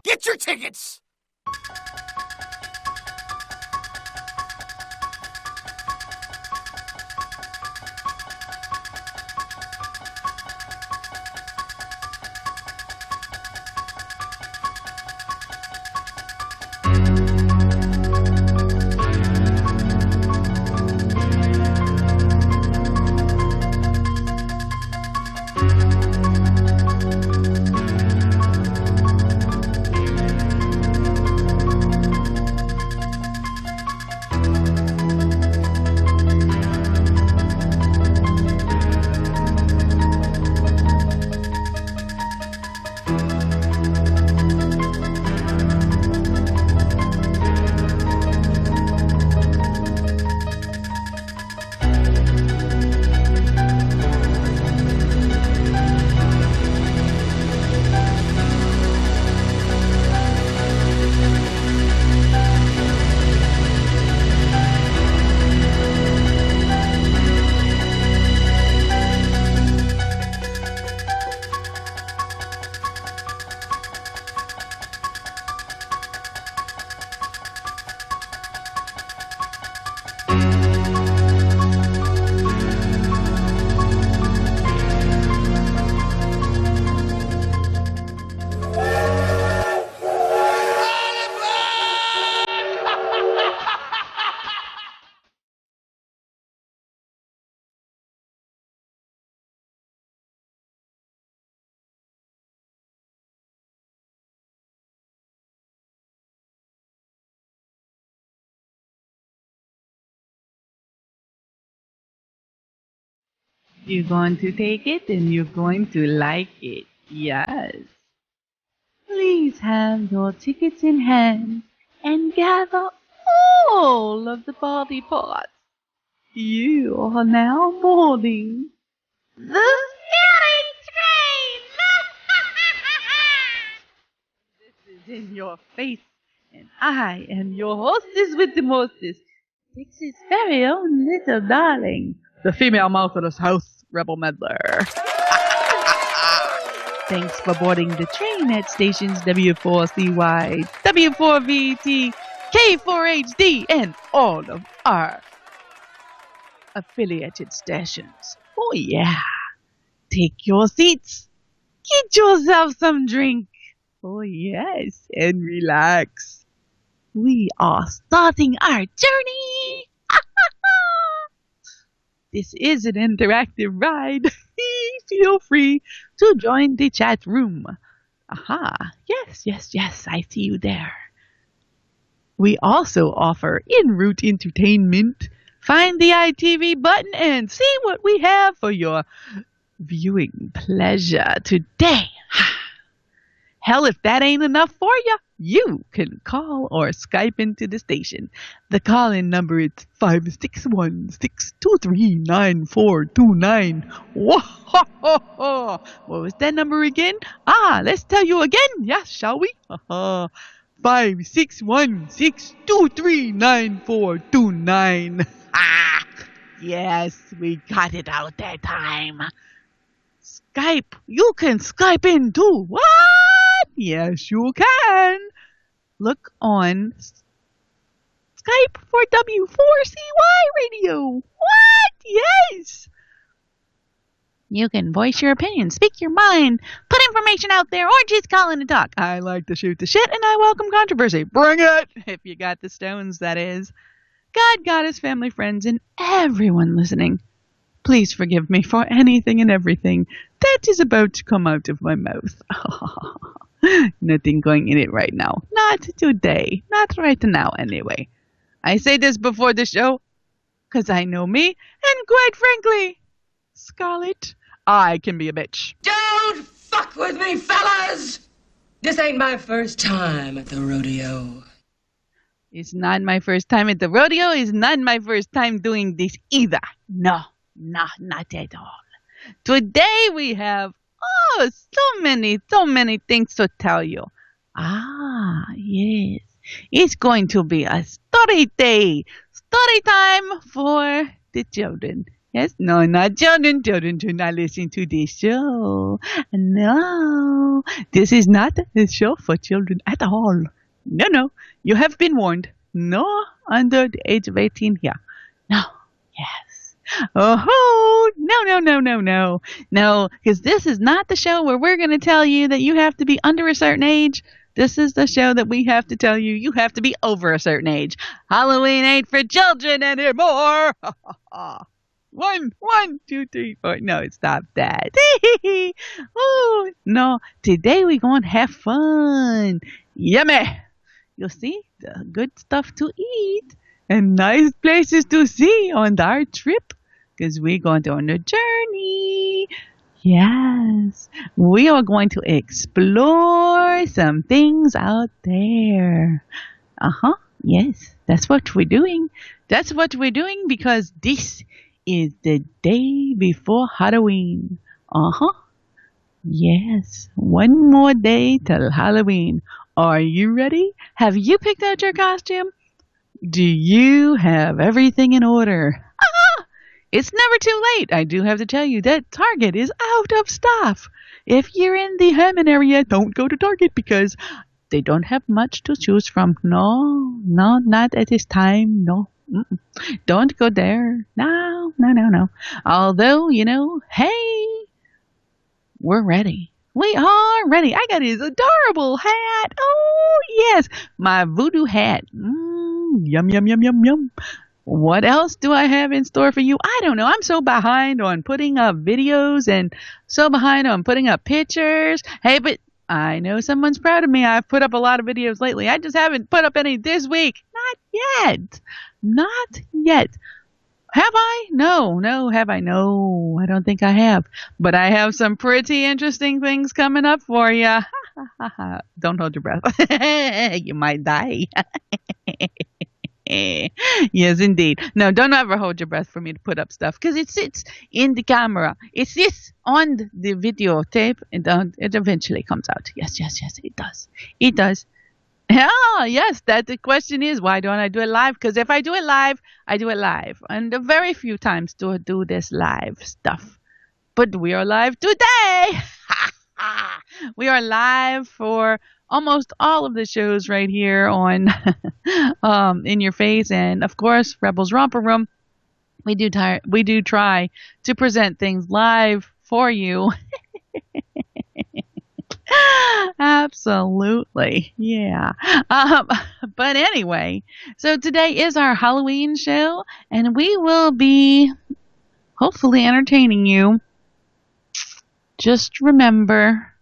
Get your tickets! You're going to take it and you're going to like it. Yes. Please have your tickets in hand and gather all of the body parts. You are now boarding the scary train. This is in your face, and I am your hostess with the mostest, Dixie's very own little darling, the female mouth of this house, Rebel Meddler. Thanks for boarding the train at stations W4CY, W4VT, K4HD, and all of our affiliated stations. Oh yeah. Take your seats. Get yourself some drink. Oh yes, and relax. We are starting our journey. This is an interactive ride. Feel free to join the chat room. Aha, yes, I see you there. We also offer en route entertainment. Find the ITV button and see what we have for your viewing pleasure today. Hell, if that ain't enough for you, you can call or Skype into the station. The call-in number is 561-623-9429. Whoa! What was that number again? Let's tell you again. Yes, shall we? 561-623-9429. Yes, we got it out that time. Skype. You can Skype in too. What? Yes, you can. Look on Skype for W4CY Radio. What? Yes. You can voice your opinion, speak your mind, put information out there, or just call in to talk. I like to shoot the shit, and I welcome controversy. Bring it! If you got the stones, that is. God, Goddess, family, friends, and everyone listening, please forgive me for anything and everything that is about to come out of my mouth. Nothing going in it right now. Not today. Not right now, anyway. I say this before the show, because I know me, and quite frankly, Scarlett, I can be a bitch. Don't fuck with me, fellas! This ain't my first time at the rodeo. It's not my first time at the rodeo. It's not my first time doing this either. No, not at all. Today we have, so many things to tell you. Yes. It's going to be a story day. Story time for the children. Yes, no, not children. Children do not listen to this show. No, this is not a show for children at all. No, no, you have been warned. No under the age of 18 here. No, yes. Oh, no, no, no, no, no. No, because this is not the show where we're going to tell you that you have to be under a certain age. This is the show that we have to tell you you have to be over a certain age. Halloween ain't for children anymore. One, two, three, four. No, stop that. Oh, no, today we're going to have fun. Yummy. You'll see the good stuff to eat and nice places to see on our trip because we're going on a journey. Yes, we are going to explore some things out there. Yes, that's what we're doing. That's what we're doing because this is the day before Halloween. Yes, one more day till Halloween. Are you ready? Have you picked out your costume? Do you have everything in order? It's never too late. I do have to tell you that Target is out of stuff. If you're in the Herman area, don't go to Target because they don't have much to choose from. No, not at this time. No. Don't go there. No. Although, hey, we're ready. We are ready. I got his adorable hat. Oh, yes. My voodoo hat. Yum, yum, yum, yum, yum. What else do I have in store for you? I don't know. I'm so behind on putting up videos and so behind on putting up pictures. Hey, but I know someone's proud of me. I've put up a lot of videos lately. I just haven't put up any this week. Not yet. Have I? No, have I? No, I don't think I have. But I have some pretty interesting things coming up for you. Don't hold your breath. You might die. Yes, indeed. No, don't ever hold your breath for me to put up stuff because it sits in the camera. It sits on the videotape and it eventually comes out. Yes, it does. It does. Yeah, yes, that the question is, why don't I do it live? Because if I do it live, I do it live. And a very few times do I do this live stuff. But we are live today. We are live for almost all of the shows right here on In Your Face. And, of course, Rebels Romper Room. We do try to present things live for you. Absolutely. Yeah. But anyway, so today is our Halloween show, and we will be hopefully entertaining you. Just remember,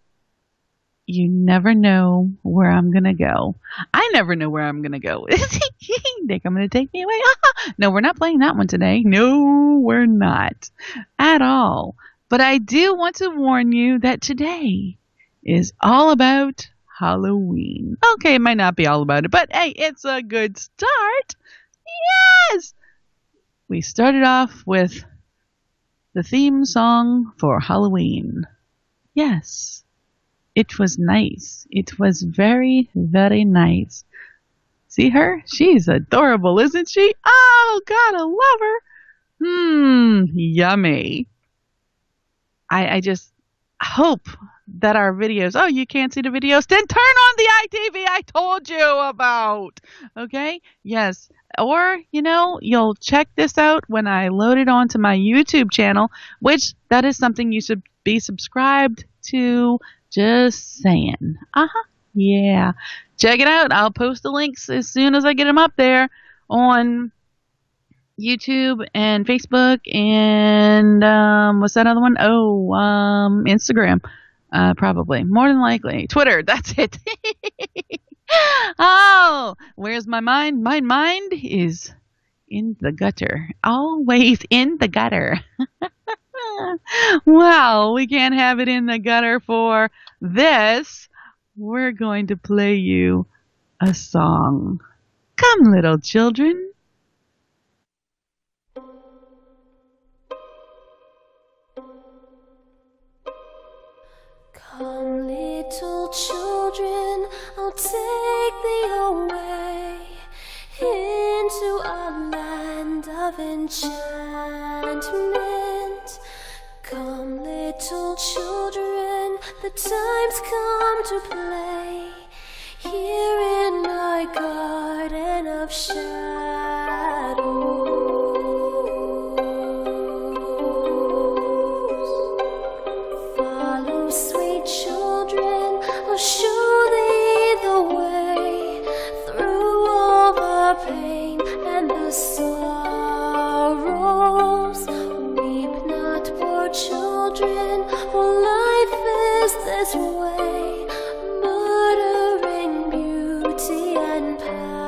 you never know where I'm going to go. I never know where I'm going to go. Think I'm going to take me away? No, we're not playing that one today. No, we're not at all. But I do want to warn you that today is all about Halloween. Okay, it might not be all about it, but hey, it's a good start. Yes! We started off with the theme song for Halloween. Yes, it was nice. It was very, very nice. See her? She's adorable, isn't she? Oh, God, I love her. Yummy. I just hope that our videos, you can't see the videos, then turn on the ITV I told you about. Okay? Yes. Or, you'll check this out when I load it onto my YouTube channel, which that is something you should be subscribed to. Just saying. Yeah. Check it out. I'll post the links as soon as I get them up there on YouTube and Facebook and what's that other one? Instagram. Probably. More than likely. Twitter. That's it. Oh, where's my mind? My mind is in the gutter. Always in the gutter. Well, we can't have it in the gutter for this. We're going to play you a song. Come, little children. Come, little children, I'll take thee away into a land of enchantment. enchantment. Come, little children, the time's come to play here in my garden of shadows. Follow, sweet children, I'll show thee the way through all the pain and the sorrows. Weep not, poor children, for life is this way, murdering beauty and passions.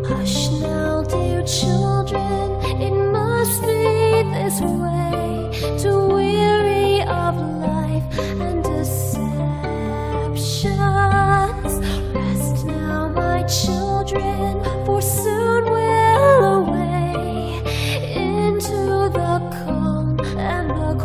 Hush now, dear children, it must be this way, to weary of life and deceptions. Rest now, my children, for soon we'll away into the calm and the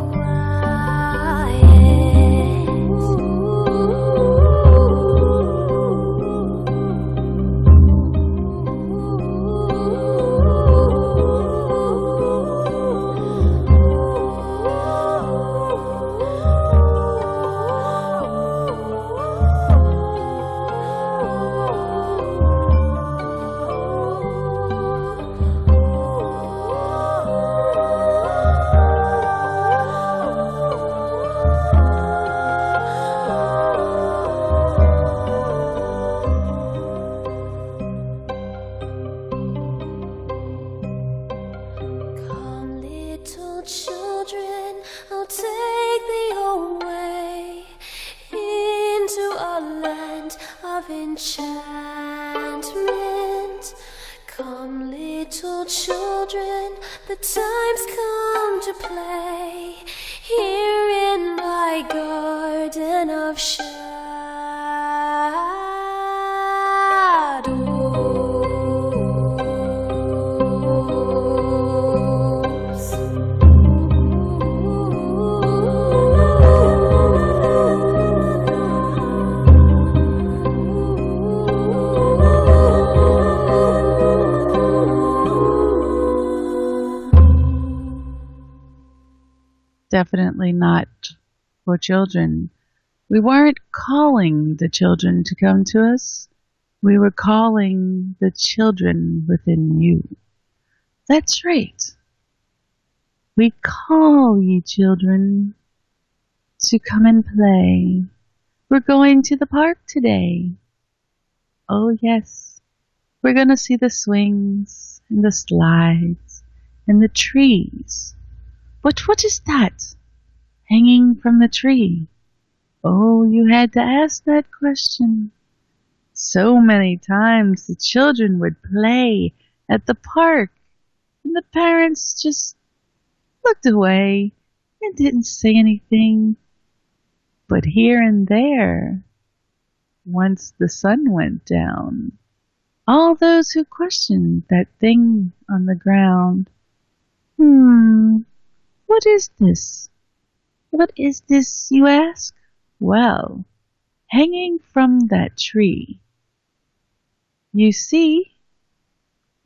Come, little children, I'll take thee away into a land of enchantment. Come, little children, the time's come to play here in my garden of Definitely not for children. We weren't calling the children to come to us. We were calling the children within you. That's right. We call ye children to come and play. We're going to the park today. Oh yes, we're going to see the swings and the slides and the trees. But what is that hanging from the tree? Oh, you had to ask that question. So many times the children would play at the park, and the parents just looked away and didn't say anything. But here and there, once the sun went down, all those who questioned that thing on the ground, what is this? What is this, you ask? Well, hanging from that tree. You see,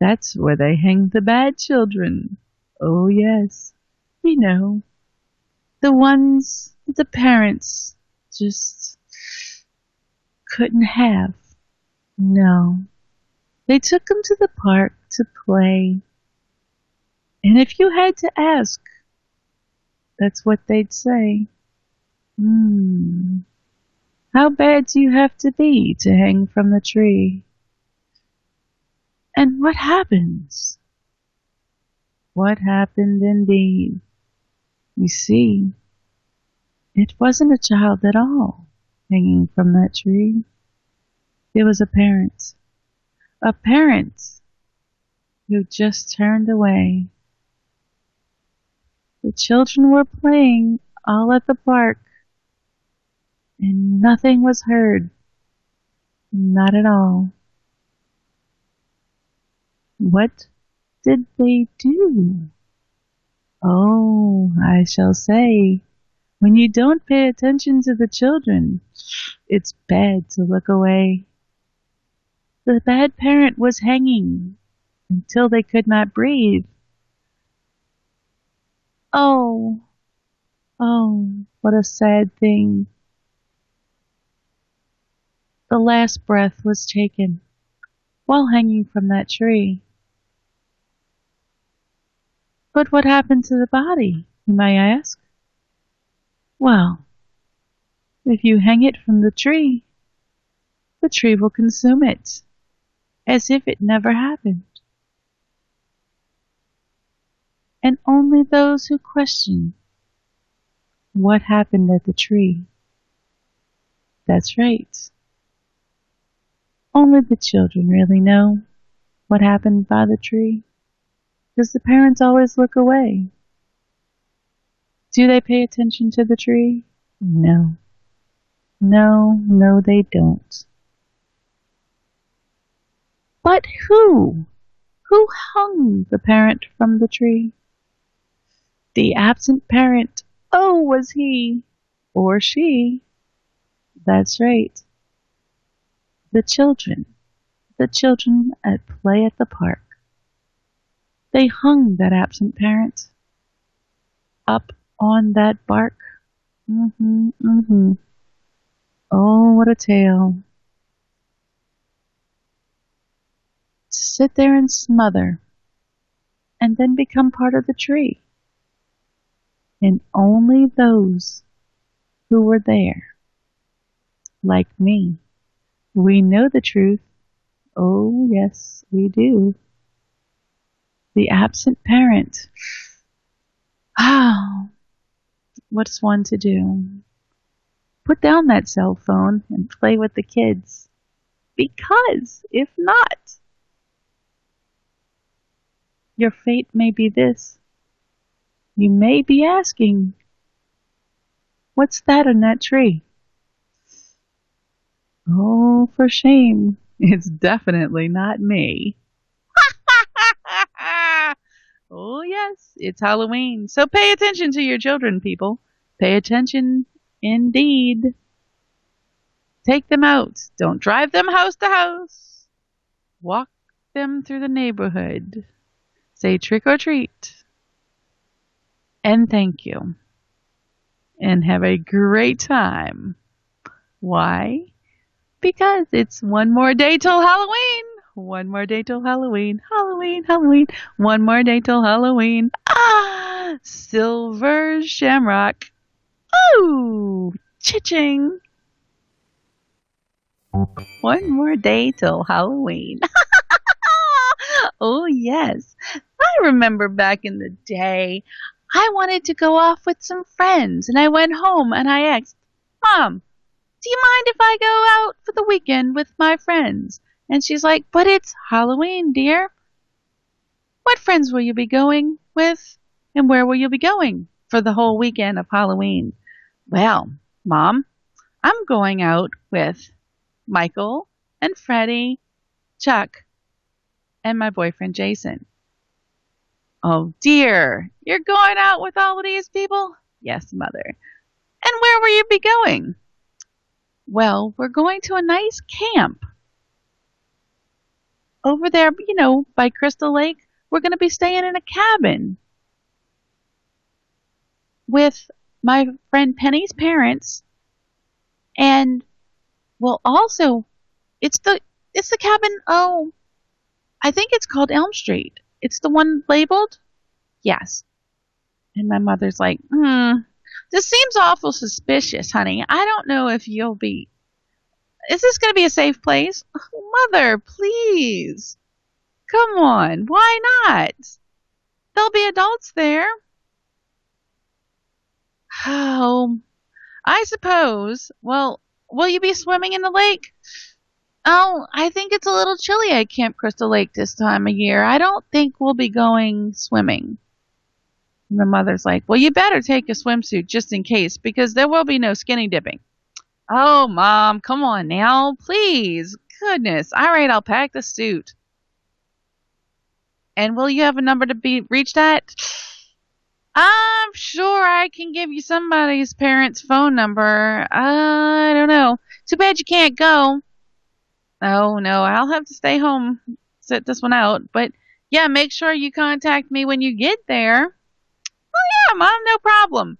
that's where they hang the bad children. Oh yes, we know. The ones the parents just couldn't have. No, they took them to the park to play. And if you had to ask, that's what they'd say. How bad do you have to be to hang from the tree? And what happens? What happened indeed? You see, it wasn't a child at all hanging from that tree. It was a parent who just turned away. The children were playing all at the park, and nothing was heard. Not at all. What did they do? Oh, I shall say, when you don't pay attention to the children, it's bad to look away. The bad parent was hanging until they could not breathe. Oh, oh, what a sad thing. The last breath was taken while hanging from that tree. But what happened to the body, you may ask? Well, if you hang it from the tree will consume it, as if it never happened. And only those who question what happened at the tree. That's right. Only the children really know what happened by the tree, because the parents always look away. Do they pay attention to the tree? No. No, they don't. But who? Who hung the parent from the tree? The absent parent. Oh, was he or she? That's right. The children at play at the park. They hung that absent parent up on that bark. Oh, what a tale. To sit there and smother, and then become part of the tree. And only those who were there, like me, we know the truth. Oh, yes, we do. The absent parent. Ah, what's one to do? Put down that cell phone and play with the kids. Because, if not, your fate may be this. You may be asking, what's that on that tree? Oh, for shame. It's definitely not me. Oh, yes, it's Halloween. So pay attention to your children, people. Pay attention indeed. Take them out. Don't drive them house to house. Walk them through the neighborhood. Say trick or treat. And thank you. And have a great time. Why? Because it's one more day till Halloween. One more day till Halloween. Halloween, Halloween. One more day till Halloween. Ah! Silver shamrock. Ooh! Cha-ching! One more day till Halloween. Oh, yes. I remember back in the day, I wanted to go off with some friends, and I went home and I asked, Mom, do you mind if I go out for the weekend with my friends? And she's like, but it's Halloween, dear. What friends will you be going with? And where will you be going for the whole weekend of Halloween? Well, Mom, I'm going out with Michael and Freddie, Chuck, and my boyfriend Jason. Oh dear, you're going out with all of these people? Yes, Mother. And where will you be going? Well, we're going to a nice camp. Over there, by Crystal Lake, we're going to be staying in a cabin with my friend Penny's parents. And, well, also, it's the cabin, I think it's called Elm Street. It's the one labeled? Yes. And my mother's like, this seems awful suspicious, honey. I don't know if you'll be... Is this going to be a safe place? Oh, Mother, please. Come on. Why not? There'll be adults there. Oh, I suppose. Well, will you be swimming in the lake? Oh, I think it's a little chilly at Camp Crystal Lake this time of year. I don't think we'll be going swimming. And the mother's like, well, you better take a swimsuit just in case, because there will be no skinny dipping. Oh, Mom, come on now, please. Goodness. All right, I'll pack the suit. And will you have a number to be reached at? I'm sure I can give you somebody's parents' phone number. I don't know. Too bad you can't go. Oh, no, I'll have to stay home, sit this one out. But yeah, make sure you contact me when you get there. Yeah, Mom, no problem.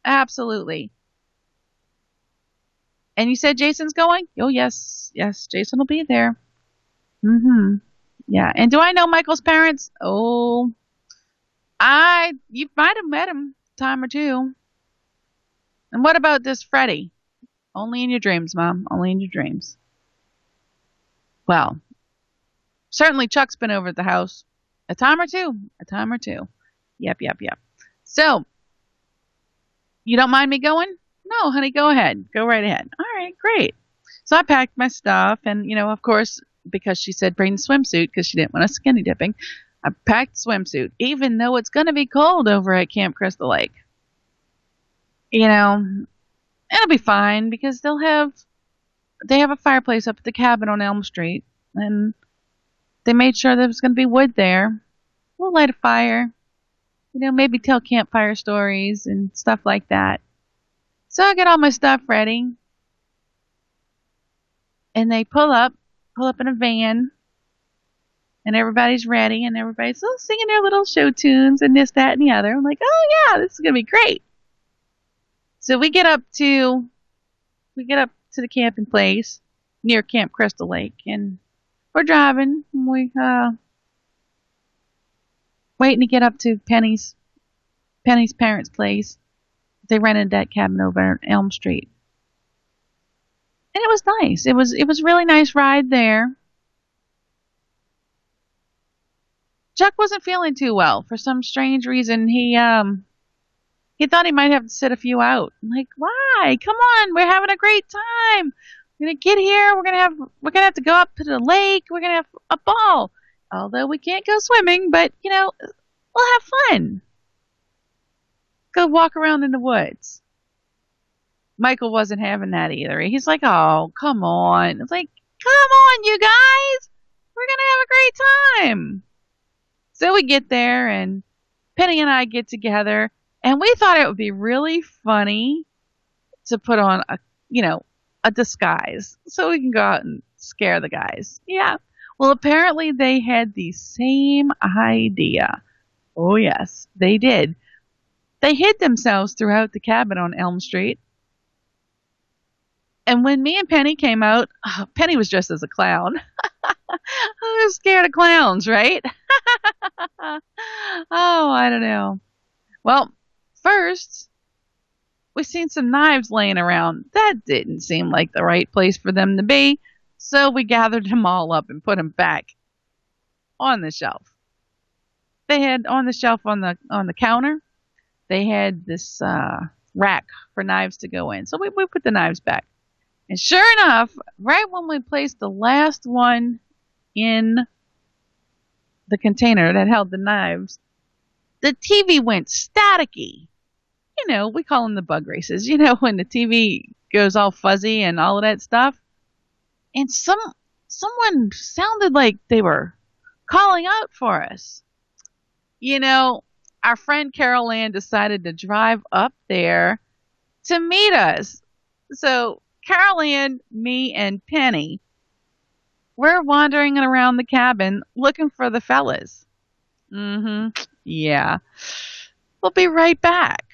Absolutely. And you said Jason's going? Oh, yes. Yes, Jason will be there. Mm-hmm. Yeah. And do I know Michael's parents? Oh, you might have met him a time or two. And what about this Freddie? Only in your dreams, Mom. Only in your dreams. Well, certainly Chuck's been over at the house a time or two. A time or two. Yep, yep, yep. So, you don't mind me going? No, honey, go ahead. Go right ahead. All right, great. So I packed my stuff, and, of course, because she said bring the swimsuit because she didn't want us skinny dipping, I packed swimsuit, even though it's going to be cold over at Camp Crystal Lake. It'll be fine because they have a fireplace up at the cabin on Elm Street, and they made sure there was going to be wood there. We'll light a fire, maybe tell campfire stories and stuff like that. So I get all my stuff ready, and they pull up in a van, and everybody's ready, and everybody's singing their little show tunes and this, that, and the other. I'm like, oh yeah, this is going to be great. So we get up to the camping place near Camp Crystal Lake, and we're driving. And we waiting to get up to Penny's parents' place. They rented that cabin over at Elm Street, and it was nice. It was a really nice ride there. Chuck wasn't feeling too well for some strange reason. He thought he might have to sit a few out. I'm like, why? Come on, we're having a great time. We're gonna get here. We're gonna have to go up to the lake. We're gonna have a ball. Although we can't go swimming, but we'll have fun. Go walk around in the woods. Michael wasn't having that either. He's like, oh, come on. It's like, come on, you guys. We're gonna have a great time. So we get there, and Penny and I get together, and we thought it would be really funny to put on a disguise so we can go out and scare the guys. Yeah. Well, apparently they had the same idea. Oh, yes, they did. They hid themselves throughout the cabin on Elm Street. And when me and Penny came out, Penny was dressed as a clown. I was scared of clowns, right? Oh, I don't know. Well, first, we seen some knives laying around. That didn't seem like the right place for them to be, so we gathered them all up and put them back on the shelf. They had on the shelf on the counter, they had this rack for knives to go in. So we put the knives back. And sure enough, right when we placed the last one in the container that held the knives, the TV went staticky. We call them the bug races. When the TV goes all fuzzy and all of that stuff. And someone sounded like they were calling out for us. Our friend Carol Ann decided to drive up there to meet us. So Carol Ann, me, and Penny, we're wandering around the cabin looking for the fellas. Yeah. We'll be right back.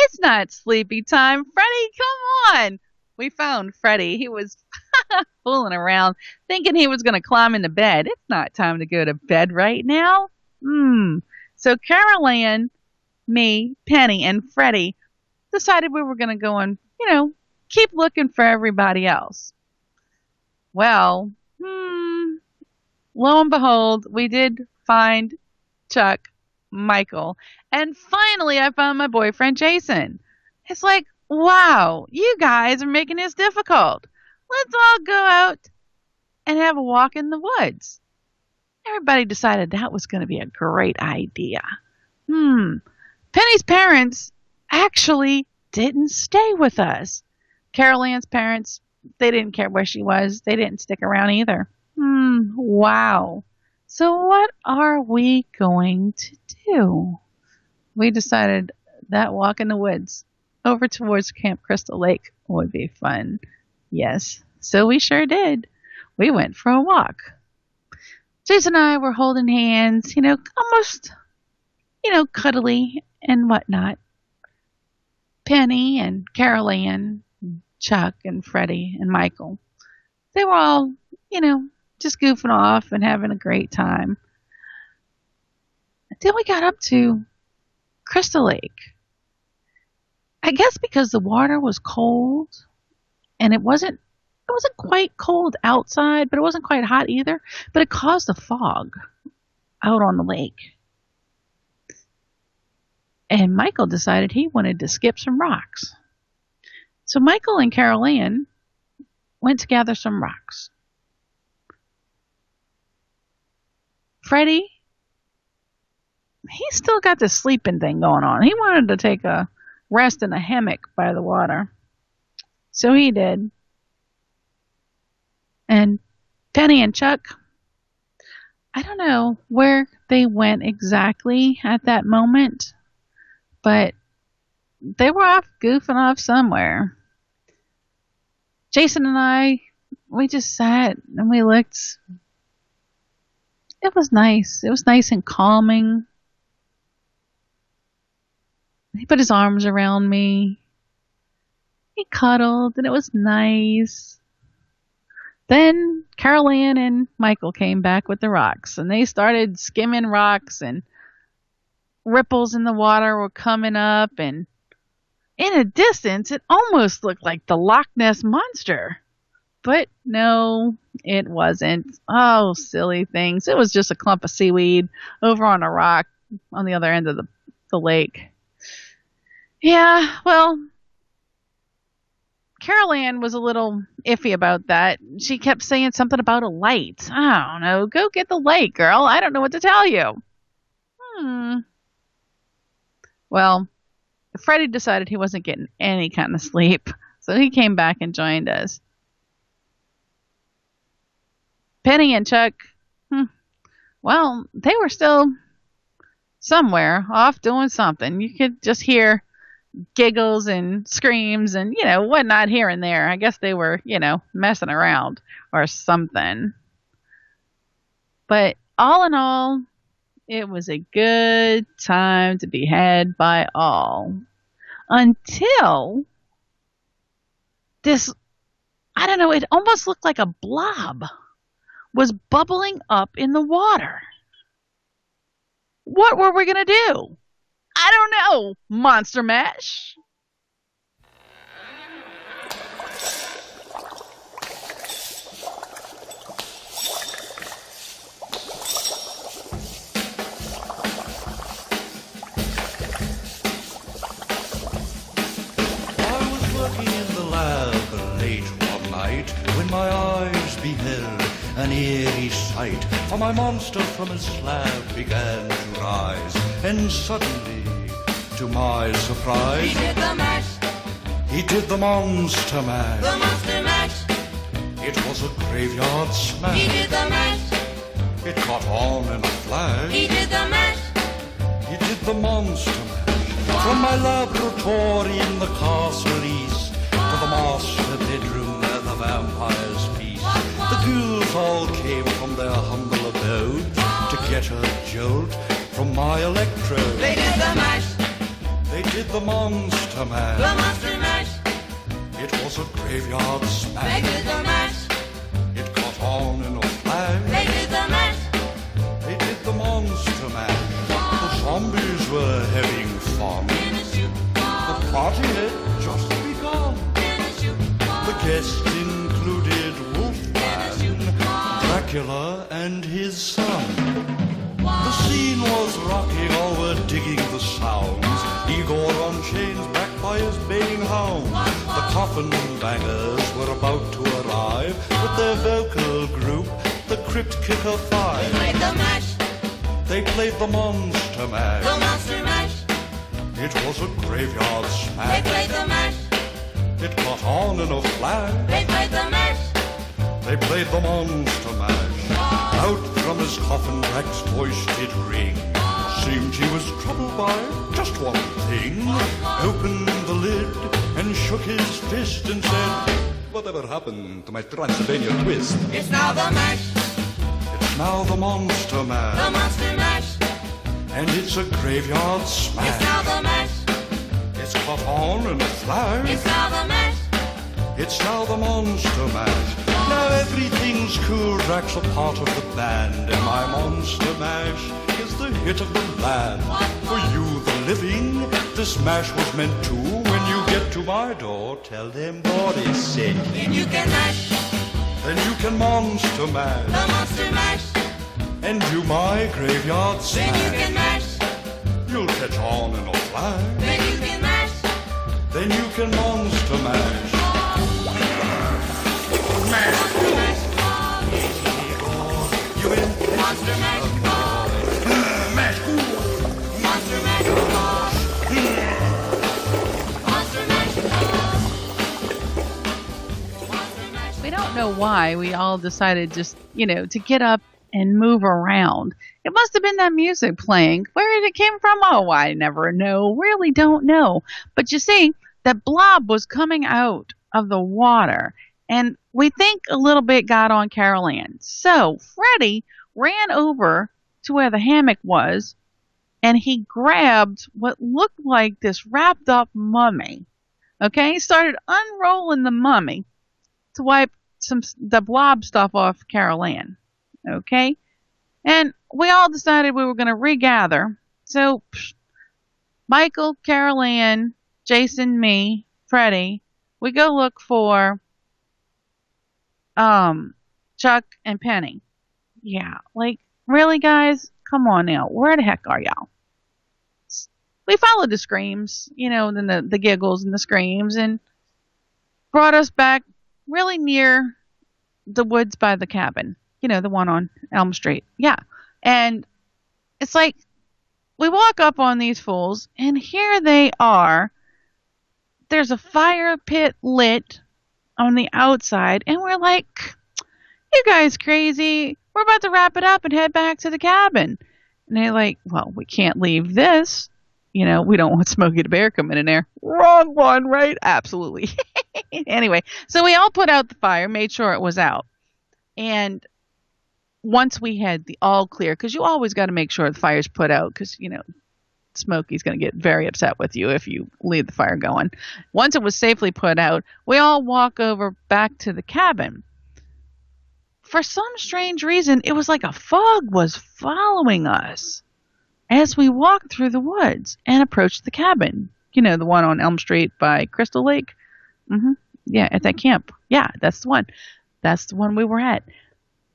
It's not sleepy time. Freddie, come on. We found Freddie. He was fooling around, thinking he was going to climb into bed. It's not time to go to bed right now. So Carol Ann, me, Penny, and Freddie decided we were going to go and, keep looking for everybody else. Well, lo and behold, we did find Chuck, Michael, and finally I found my boyfriend Jason. It's like, wow, you guys are making this difficult. Let's all go out and have a walk in the woods. Everybody decided that was going to be a great idea. Penny's parents actually didn't stay with us. Carol Ann's parents, they didn't care where she was. They didn't stick around either. Wow. So what are we going to do? We decided that walk in the woods over towards Camp Crystal Lake would be fun. Yes, so we sure did. We went for a walk. Jason and I were holding hands, almost, cuddly and whatnot. Penny and Carol Ann, Chuck and Freddie and Michael, they were all, just goofing off and having a great time. Until we got up to Crystal Lake. I guess because the water was cold and it wasn't quite cold outside, but it wasn't quite hot either, but it caused a fog out on the lake. And Michael decided he wanted to skip some rocks. So Michael and Carol Ann went to gather some rocks. Freddie, he still got this sleeping thing going on. He wanted to take a rest in a hammock by the water. So he did. And Penny and Chuck, I don't know where they went exactly at that moment, but they were off goofing off somewhere. Jason and I, we just sat and we looked. It was nice. It was nice and calming. He put his arms around me. He cuddled, and it was nice. Then Carol Ann and Michael came back with the rocks, and they started skimming rocks, and ripples in the water were coming up, and in a distance, it almost looked like the Loch Ness Monster. But no, it wasn't. Oh, silly things. It was just a clump of seaweed over on a rock on the other end of the lake. Yeah, well, Carol Ann was a little iffy about that. She kept saying something about a light. I don't know. Go get the light, girl. I don't know what to tell you. Well, Freddie decided he wasn't getting any kind of sleep, so he came back and joined us. Penny and Chuck, well, they were still somewhere off doing something. You could just hear giggles and screams and, whatnot here and there. I guess they were, messing around or something. But all in all, it was a good time to be had by all. Until this, I don't know, it almost looked like a blob was bubbling up in the water. What were we going to do? I don't know, Monster Mash. I was working in the lab late one night when my eyes beheld an eerie sight. For my monster from his slab began to rise, and suddenly, to my surprise, He did the mash, he did the monster mash. the monster mash. It was a graveyard smash. He did the mash, It caught on in a flash. he did the mash. He did the monster mash. From my laboratory in the castle east to the master bedroom where the vampires feast, the ghouls all came from their humble abode to get a jolt from my electrode. They did the mash, They did the monster mash. the monster mash. It was a graveyard They smash. did the mash, It caught on in a flash. they did the mash. They did the monster mash. The zombies were having fun. In a shoot, The party had just begun. in a shoot, The guests included Wolfman, Dracula, and his son. The scene was rocking, all were digging the sounds. Igor on chains, backed by his baying hound. The coffin bangers were about to arrive with their vocal group, the Crypt Kicker Five. They played the mash, They played the Monster Mash. the monster mash. It was a graveyard They smash. played the mash, It caught on in a flash. they played the mash. They played the Monster Mash. Out from his coffin, Rex's voice did ring. Seemed he was troubled by just one thing. Opened the lid and shook his fist and said, "Whatever happened to my Transylvania twist?" It's now the mash, It's now the Monster Mash. the monster mash. And it's a graveyard smash. It's now the mash, It's caught on in a flash. it's now the mash. It's now the Monster Mash. Now everything's cool. Drax a part of the band, and my Monster Mash is the hit of the land. For you, the living, this mash was meant to. When you get to my door, tell them Boris sent you. Then you can mash, Then you can Monster Mash the monster mash. and do my graveyard Then you can smash. mash, You'll catch on in a flash. then you can mash. Then you can Monster Mash. Monster mash, You in monster mash, mash. monster mash, monster mash, monster mash. We don't know why we all decided just, to get up and move around. It must have been that music playing. Where did it came from? Oh, I never know. Really don't know. But you see, that blob was coming out of the water, and we think a little bit got on Carol Ann. So Freddie ran over to where the hammock was, and he grabbed what looked like this wrapped up mummy. Okay, he started unrolling the mummy to wipe the blob stuff off Carol Ann. Okay, and we all decided we were going to regather. So Michael, Carol Ann, Jason, me, Freddie, we go look for Chuck and Penny. Yeah, like, really, guys? Come on now. Where the heck are y'all? We followed the screams, then the giggles and the screams, and brought us back really near the woods by the cabin. The one on Elm Street. Yeah. And it's like, we walk up on these fools, and here they are. There's a fire pit lit on the outside, and we're like, "You guys crazy? We're about to wrap it up and head back to the cabin." And they're like, "Well, we can't leave this. We don't want Smokey the Bear coming in there." Wrong one, right? Absolutely. Anyway, so we all put out the fire, made sure it was out. And once we had the all clear, because you always got to make sure the fire's put out, because, Smokey's going to get very upset with you if you leave the fire going. Once it was safely put out, we all walk over back to the cabin. For some strange reason, it was like a fog was following us as we walked through the woods and approached the cabin. The one on Elm Street by Crystal Lake. Yeah, at that camp. Yeah, that's the one. That's the one we were at.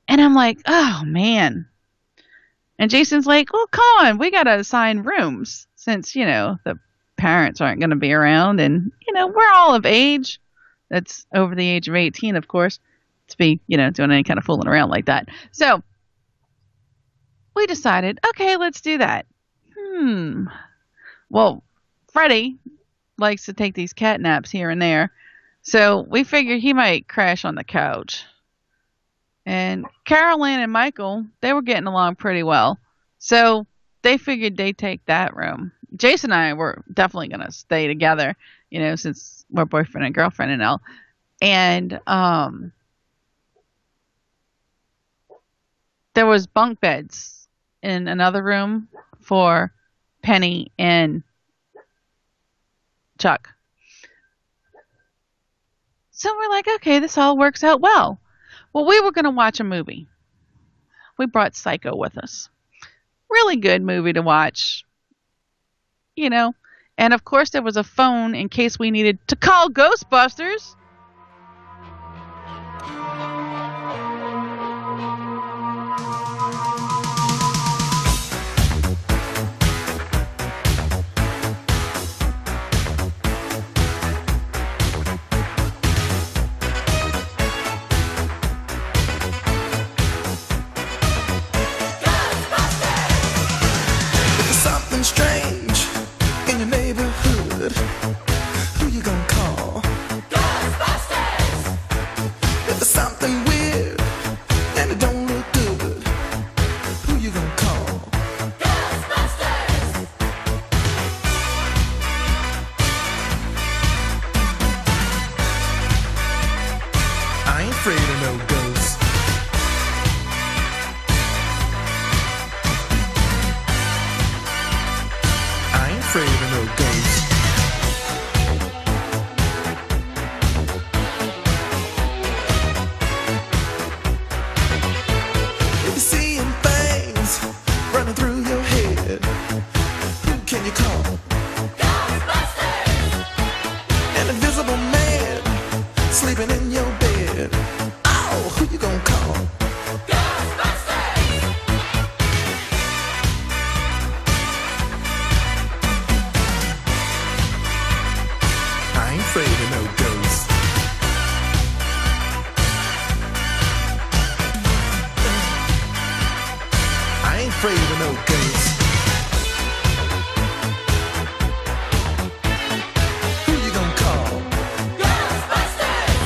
And I'm like, "Oh, man." And Jason's like, "Well, come on. We got to assign rooms since, the parents aren't going to be around. And, we're all of age." That's over the age of 18, of course, to be, doing any kind of fooling around like that. So we decided, okay, let's do that. Well, Freddie likes to take these cat naps here and there. So we figured he might crash on the couch. And Carol Ann and Michael, they were getting along pretty well. So they figured they'd take that room. Jason and I were definitely going to stay together, since we're boyfriend and girlfriend and all. And there was bunk beds in another room for Penny and Chuck. So we're like, okay, this all works out well. Well, we were going to watch a movie. We brought Psycho with us. Really good movie to watch. And of course there was a phone in case we needed to call Ghostbusters. I ain't afraid of no ghosts. I ain't afraid of no ghosts. If you're seeing things running through your head, who can you call? Ghostbusters! An invisible man sleeping in your bed. Oh, who you gonna call? Ghostbusters! I ain't afraid of no ghosts. I ain't afraid of no ghosts. Who you gonna call? Ghostbusters!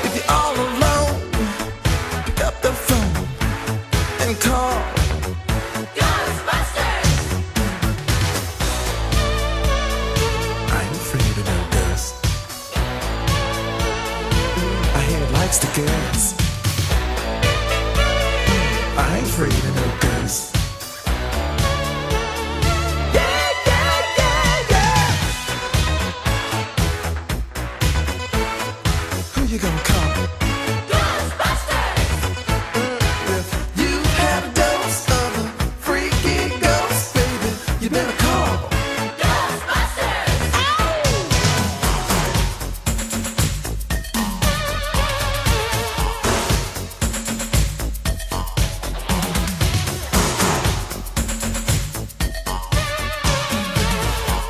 If you're all alone, pick up the phone and call Ghostbusters! I ain't afraid of no ghosts. I hear it likes to guess. I ain't afraid of no ghosts. Yeah, yeah, yeah, yeah. Who you gonna call? Ghostbusters! If you have a dose of a freaky ghost, baby, you better call Ghostbusters!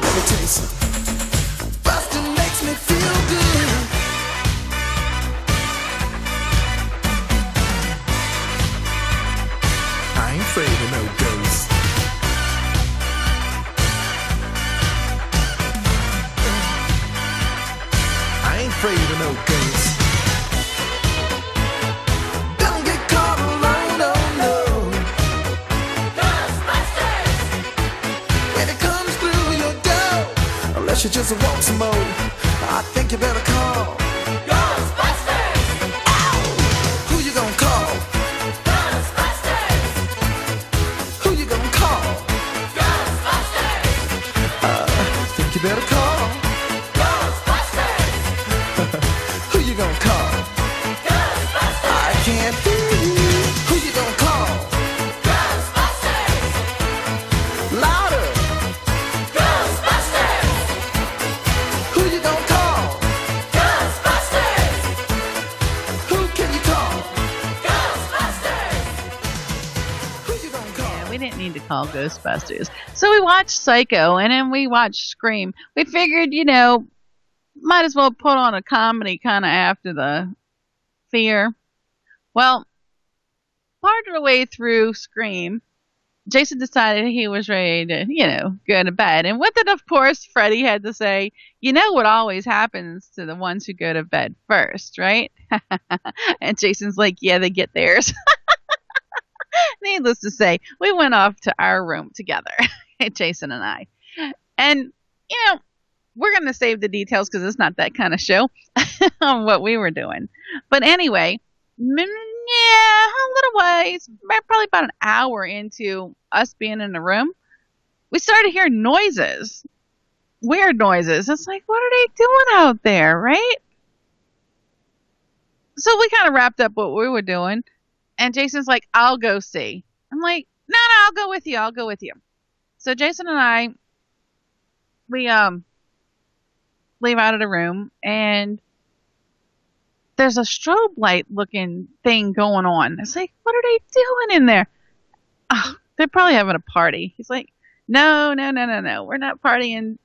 Let me tell you something. Bustin' makes me feel good. I ain't afraid of no ghosts. I ain't afraid of no ghosts. Don't get caught alone, no, no. Ghostbusters! When it comes through your door, unless you just want some more, I think you better call Ghostbusters! Ow! Who you gonna call? Ghostbusters! Who you gonna call? Ghostbusters! I think you better call Ghostbusters! Who you gonna call? Ghostbusters! I can't hear you. Who you gonna call? Ghostbusters! Louder! Ghostbusters! Who you gonna call? Ghostbusters! Who can you call? Ghostbusters! Who you gonna call? Yeah, we didn't need to call Ghostbusters. So we watched Psycho and then we watched Scream. We figured, might as well put on a comedy kind of after the fear. Well, part of the way through Scream, Jason decided he was ready to, go to bed. And with it, of course, Freddie had to say, you know what always happens to the ones who go to bed first, right? And Jason's like, yeah, they get theirs. Needless to say, we went off to our room together, Jason and I. And, we're going to save the details because it's not that kind of show on what we were doing. But anyway, a little ways, probably about an hour into us being in the room, we started hearing noises, weird noises. It's like, what are they doing out there, right? So we kind of wrapped up what we were doing, and Jason's like, I'll go see. I'm like, no, I'll go with you. I'll go with you. So Jason and I, we leave out of the room, and there's a strobe light looking thing going on. It's like, what are they doing in there? Oh, they're probably having a party. He's like, no. We're not partying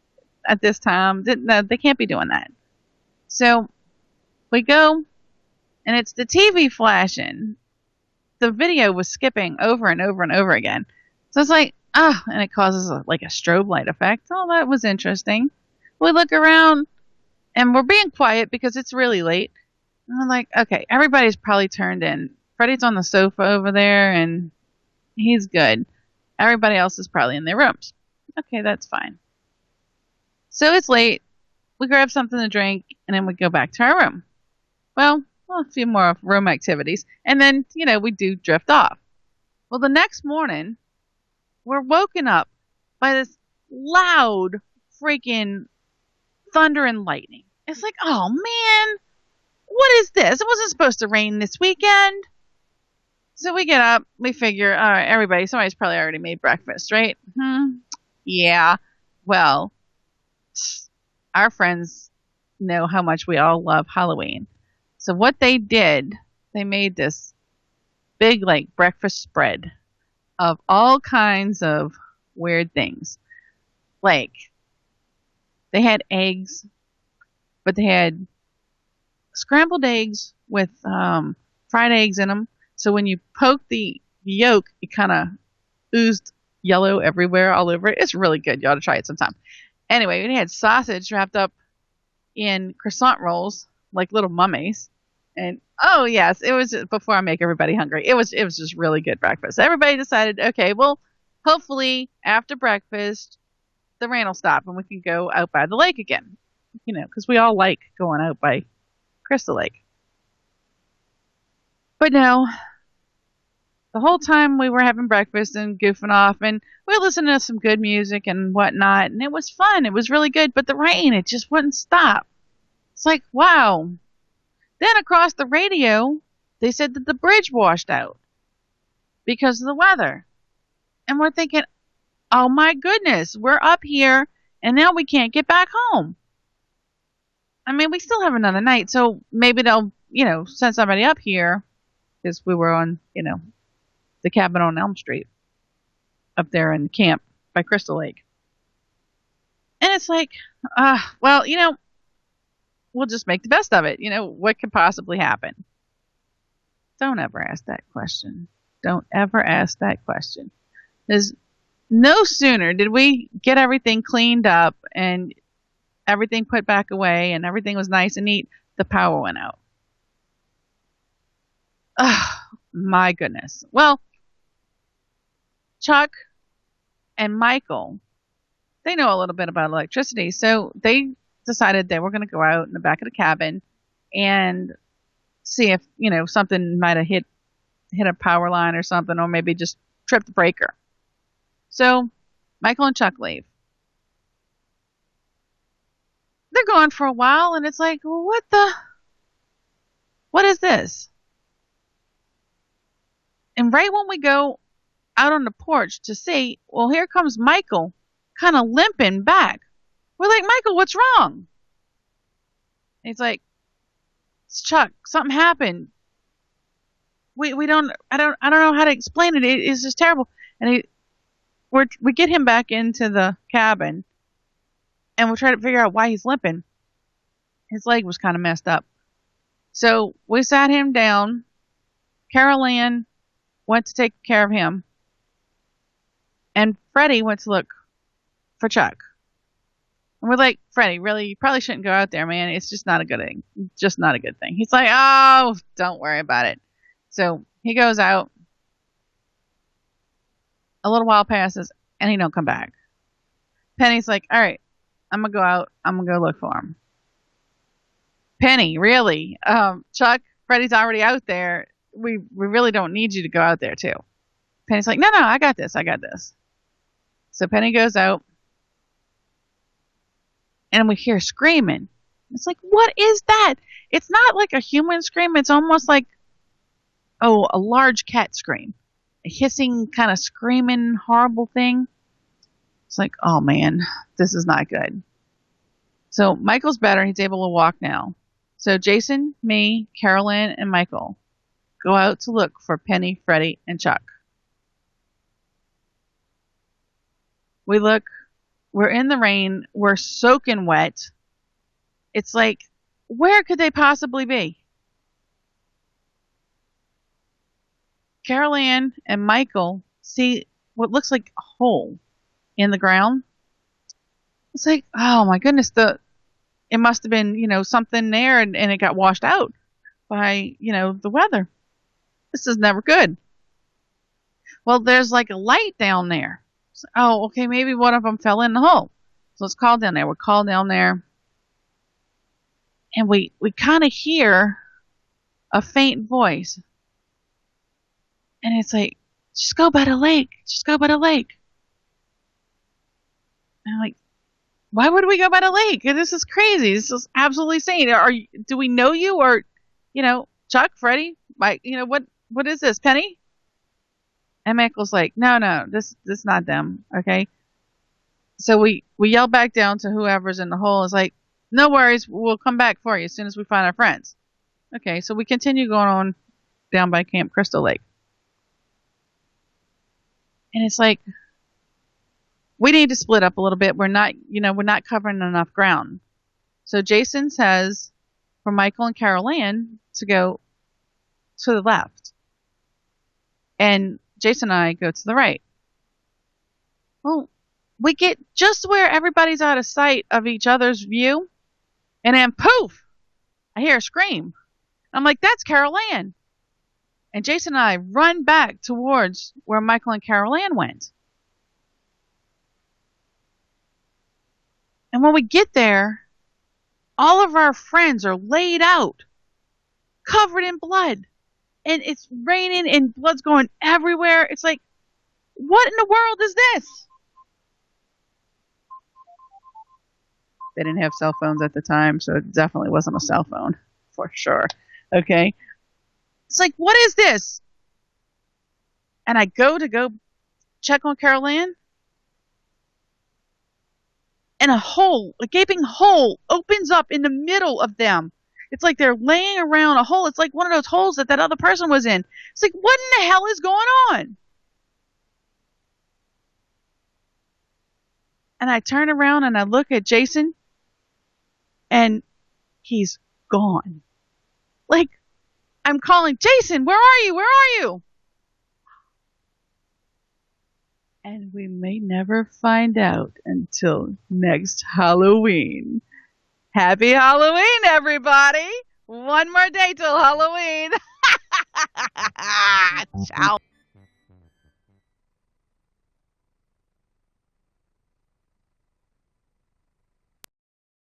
at this time. No, they can't be doing that. So we go, and it's the TV flashing. The video was skipping over and over and over again. So it's like, and it causes a strobe light effect. Oh, that was interesting. We look around, and we're being quiet because it's really late. And I'm like, okay, everybody's probably turned in. Freddie's on the sofa over there, and he's good. Everybody else is probably in their rooms. Okay, that's fine. So it's late. We grab something to drink, and then we go back to our room. Well, well, a few more room activities. And then, we do drift off. Well, the next morning, we're woken up by this loud freaking thunder and lightning. It's like, oh man, what is this? It wasn't supposed to rain this weekend. So we get up, we figure, all right, somebody's probably already made breakfast, right? Yeah. Well, our friends know how much we all love Halloween. So what they did, they made this big, like, breakfast spread of all kinds of weird things. Like, they had eggs, but they had scrambled eggs with fried eggs in them. So when you poke the yolk, it kind of oozed yellow everywhere, all over it. It's really good. You ought to try it sometime. Anyway, we had sausage wrapped up in croissant rolls, like little mummies. And oh yes, it was before I make everybody hungry. It was just really good breakfast. Everybody decided, okay, well, hopefully after breakfast, the rain will stop and we can go out by the lake again. Because we all like going out by Crystal Lake. But no, the whole time we were having breakfast and goofing off, and we were listening to some good music and whatnot, and it was fun. It was really good, but the rain, it just wouldn't stop. It's like, wow. Then across the radio, they said that the bridge washed out because of the weather. And we're thinking, oh my goodness, we're up here, and now we can't get back home. I mean, we still have another night, so maybe they'll, send somebody up here, because we were on, the cabin on Elm Street, up there in camp by Crystal Lake. And it's like, well, we'll just make the best of it. What could possibly happen? Don't ever ask that question. Don't ever ask that question. Because no sooner did we get everything cleaned up and everything put back away and everything was nice and neat, the power went out. Oh, my goodness. Well, Chuck and Michael, they know a little bit about electricity, so they decided they were going to go out in the back of the cabin and see if, something might have hit a power line or something, or maybe just tripped the breaker. So Michael and Chuck leave. They're gone for a while, and it's like, well, what is this? And right when we go out on the porch to see, well, here comes Michael, kind of limping back. We're like, Michael, what's wrong? And he's like, it's Chuck, something happened. I don't know how to explain it. It's just terrible. And we get him back into the cabin, and we're trying to figure out why he's limping. His leg was kind of messed up. So we sat him down. Carol Ann went to take care of him. And Freddie went to look for Chuck. And we're like, Freddie, really, you probably shouldn't go out there, man. It's just not a good thing. Just not a good thing. He's like, oh, don't worry about it. So he goes out. A little while passes, and he don't come back. Penny's like, all right, I'm going to go out. I'm going to go look for him. Penny, really? Chuck, Freddie's already out there. We really don't need you to go out there, too. Penny's like, no, I got this. So Penny goes out, and we hear screaming. It's like, what is that? It's not like a human scream. It's almost like, a large cat scream. A hissing, kind of screaming, horrible thing. It's like, oh, man, this is not good. So Michael's better. He's able to walk now. So Jason, me, Carolyn, and Michael go out to look for Penny, Freddie, and Chuck. We look. We're in the rain. We're soaking wet. It's like, where could they possibly be? Carol Ann and Michael see what looks like a hole in the ground. It's like, oh my goodness, it must have been, something there and it got washed out by, the weather. This is never good. Well, there's like a light down there. So, oh, okay, maybe one of them fell in the hole. So let's call down there. We call down there. And we kind of hear a faint voice. And it's like, just go by the lake. Just go by the lake. And I'm like, why would we go by the lake? This is crazy. This is absolutely insane. Do we know you, or, Chuck, Freddie, Mike, what is this, Penny? And Michael's like, no, this not them. Okay. So we yell back down to whoever's in the hole. It's like, no worries. We'll come back for you as soon as we find our friends. Okay. So we continue going on down by Camp Crystal Lake. And it's like, we need to split up a little bit. We're not covering enough ground. So Jason says for Michael and Carol Ann to go to the left. And Jason and I go to the right. Well, we get just where everybody's out of sight of each other's view. And then poof, I hear a scream. I'm like, that's Carol Ann. And Jason and I run back towards where Michael and Carol Ann went. And when we get there, all of our friends are laid out, covered in blood. And it's raining and blood's going everywhere. It's like, what in the world is this? They didn't have cell phones at the time, so it definitely wasn't a cell phone, for sure. Okay? It's like, what is this? And I go check on Carol Ann, and a gaping hole opens up in the middle of them. It's like they're laying around a hole. It's like one of those holes that other person was in. It's like, what in the hell is going on? And I turn around and I look at Jason, and he's gone. Like, I'm calling, Jason, where are you? Where are you? And we may never find out until next Halloween. Happy Halloween, everybody! One more day till Halloween. Ciao.